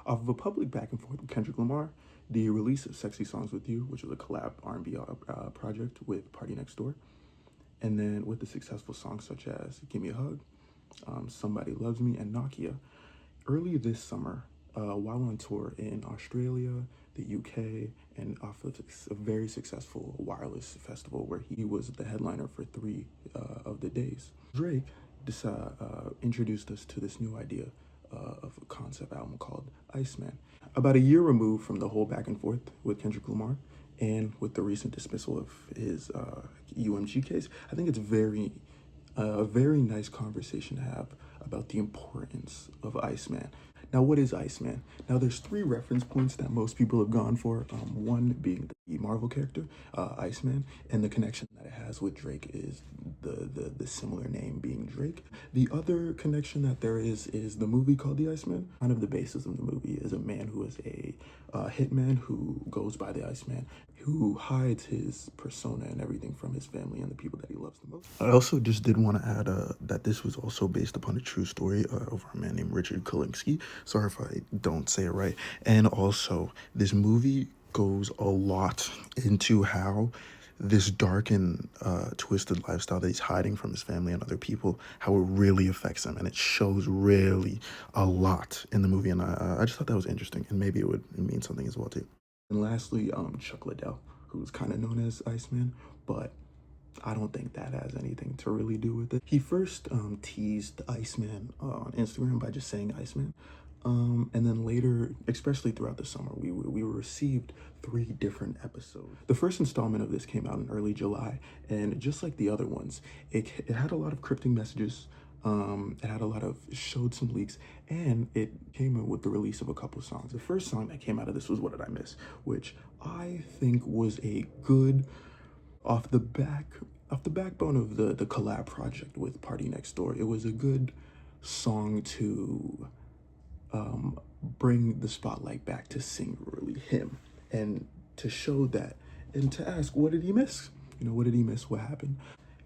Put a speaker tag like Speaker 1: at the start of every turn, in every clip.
Speaker 1: Off of a public back and forth with Kendrick Lamar, the release of Sexy Songs With You, which was a collab R&B project with Party Next Door, and then with the successful songs such as Give Me a Hug, Somebody Loves Me, and Nokia. Early this summer, while on tour in Australia, the UK, and off of a very successful wireless festival where he was the headliner for 3 of the days, Drake introduced us to this new idea of a concept album called ICEMAN. About a year removed from the whole back and forth with Kendrick Lamar and with the recent dismissal of his UMG case, I think it's a very nice conversation to have about the importance of ICEMAN. Now, what is ICEMAN? Now, there's 3 reference points that most people have gone for. One being the Marvel character, ICEMAN, and the connection that it has with Drake is the similar name being Drake. The other connection that there is the movie called The Iceman. Kind of the basis of the movie is a man who is a hitman who goes by the Iceman, who hides his persona and everything from his family and the people that he loves the most. I also just did want to add that this was also based upon a true story of a man named Richard Kolinsky. Sorry if I don't say it right. And also, this movie goes a lot into how this dark and twisted lifestyle that he's hiding from his family and other people, how it really affects him. And it shows really a lot in the movie. And I just thought that was interesting. And maybe it mean something as well, too. And lastly, Chuck Liddell, who's kind of known as Iceman, but I don't think that has anything to really do with it. He first teased Iceman on Instagram by just saying Iceman. And then later, especially throughout the summer, we received 3 different episodes. The first installment of this came out in early July, and just like the other ones, it had a lot of cryptic messages. It had showed some leaks, and it came in with the release of a couple songs. The first song that came out of this was What Did I Miss, which I think was a good, off the backbone of the collab project with Party Next Door. It was a good song to bring the spotlight back to singularly him, and to show that, and to ask, what did he miss? What did he miss? What happened?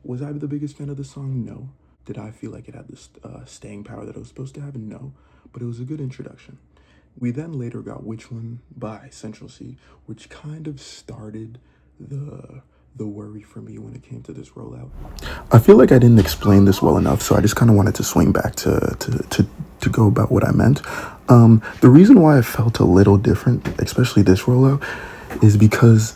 Speaker 1: Was I the biggest fan of the song? No. Did I feel like it had this staying power that it was supposed to have? No. But it was a good introduction. We then later got Which One by Central C, which kind of started the worry for me when it came to this rollout. I feel like I didn't explain this well enough, so I just kind of wanted to swing back to go about what I meant. The reason why I felt a little different, especially this rollout, is because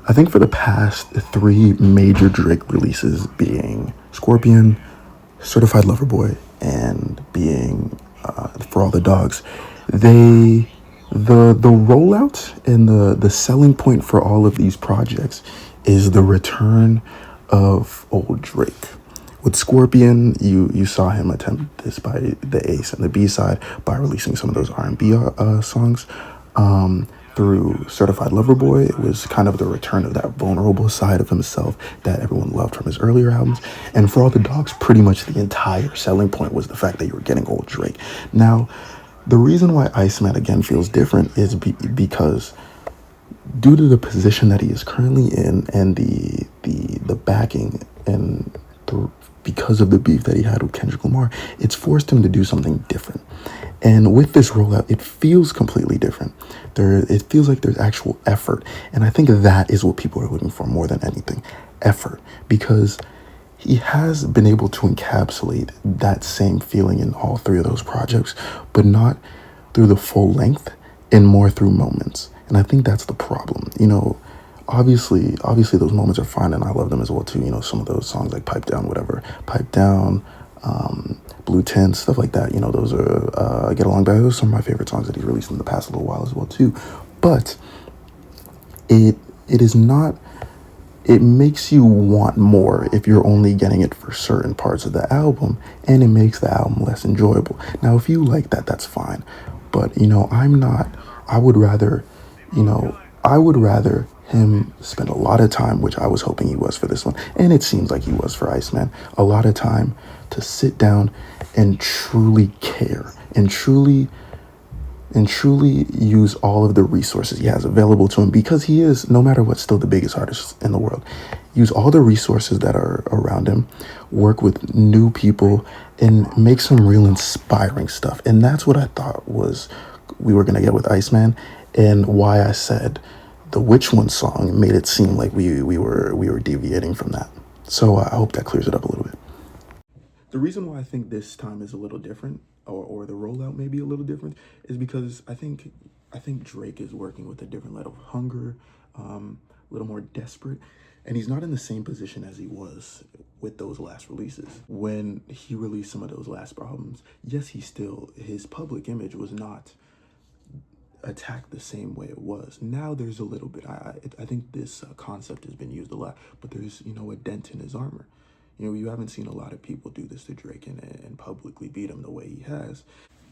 Speaker 1: I think for the past 3 major Drake releases, being Scorpion, Certified Lover Boy, and being For All the Dogs, the rollout and the selling point for all of these projects is the return of old Drake. With Scorpion, you saw him attempt this by the Ace and the B-side by releasing some of those R&B songs. Through Certified Lover Boy, it was kind of the return of that vulnerable side of himself that everyone loved from his earlier albums. And For All the Dogs, pretty much the entire selling point was the fact that you were getting old Drake. Now, the reason why Iceman again feels different is because due to the position that he is currently in, and the backing, and because of the beef that he had with Kendrick Lamar, it's forced him to do something different. And with this rollout, it feels completely different. It feels like there's actual effort. And I think that is what people are looking for more than anything. Effort. Because he has been able to encapsulate that same feeling in all 3 of those projects, but not through the full length, and more through moments. And I think that's the problem. Obviously those moments are fine, and I love them as well too. Some of those songs like Pipe Down, Blue Tint, stuff like that. Those are Get Along Better. Those are some of my favorite songs that he's released in the past little while as well too. But it is not. It makes you want more if you're only getting it for certain parts of the album, and it makes the album less enjoyable. Now, if you like that, that's fine. But I'm not. I would rather him spend a lot of time, which I was hoping he was for this one, and it seems like he was for Iceman, a lot of time to sit down and truly care, and truly use all of the resources he has available to him, because he is, no matter what, still the biggest artist in the world. Use all the resources that are around him, work with new people, and make some real inspiring stuff. And that's what I thought was we were gonna get with Iceman, and why I said the Which One song made it seem like we were deviating from that. So I hope that clears it up a little bit. The reason why I think this time is a little different, or the rollout may be a little different, is because I think Drake is working with a different level of hunger, a little more desperate, and he's not in the same position as he was with those last releases. When he released some of those last albums, yes, his public image was not attacked the same way it was. Now there's a little bit. I think this concept has been used a lot, but there's a dent in his armor. You haven't seen a lot of people do this to Drake and publicly beat him the way he has.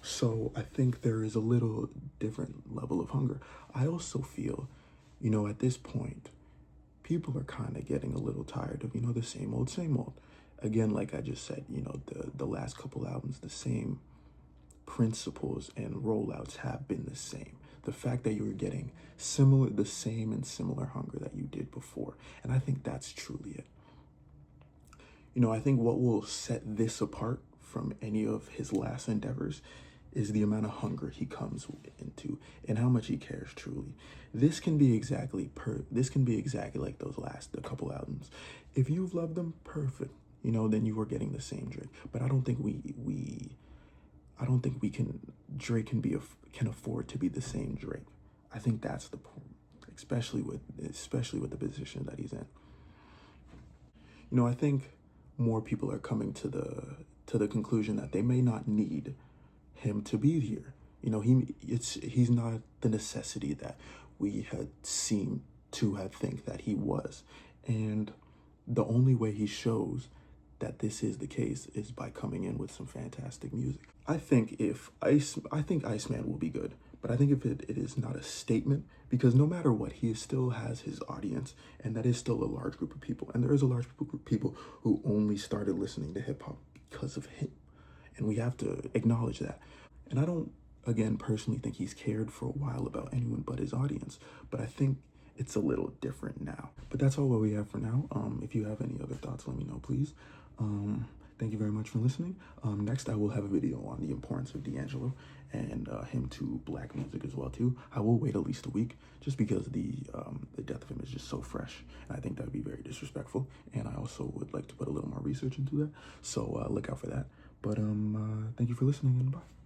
Speaker 1: So I think there is a little different level of hunger. I also feel, at this point, people are kind of getting a little tired of, the same old, same old. Again, like I just said, the last couple albums, the same principles and rollouts have been the same. The fact that you're getting the same and similar hunger that you did before. And I think that's truly it. I think what will set this apart from any of his last endeavors is the amount of hunger he comes into and how much he cares truly. This can be exactly like those last couple albums. If you've loved them, perfect. Then you are getting the same Drake. But I don't think Drake can afford to be the same Drake. I think that's the point, especially with the position that he's in. I think more people are coming to the conclusion that they may not need him to be here. He's not the necessity that we had seemed to have think that he was. And the only way he shows that this is the case is by coming in with some fantastic music. I think Iceman will be good, but I think if it is not a statement, because no matter what, he still has his audience, and that is still a large group of people. And there is a large group of people who only started listening to hip hop because of him. And we have to acknowledge that. And I don't, again, personally think he's cared for a while about anyone but his audience, but I think it's a little different now. But that's all we have for now. If you have any other thoughts, let me know, please. Thank you very much for listening. Next, I will have a video on the importance of D'Angelo and him to black music as well too. I will wait at least a week just because the death of him is just so fresh, and I think that would be very disrespectful. And I also would like to put a little more research into that, so look out for that. But thank you for listening, and bye.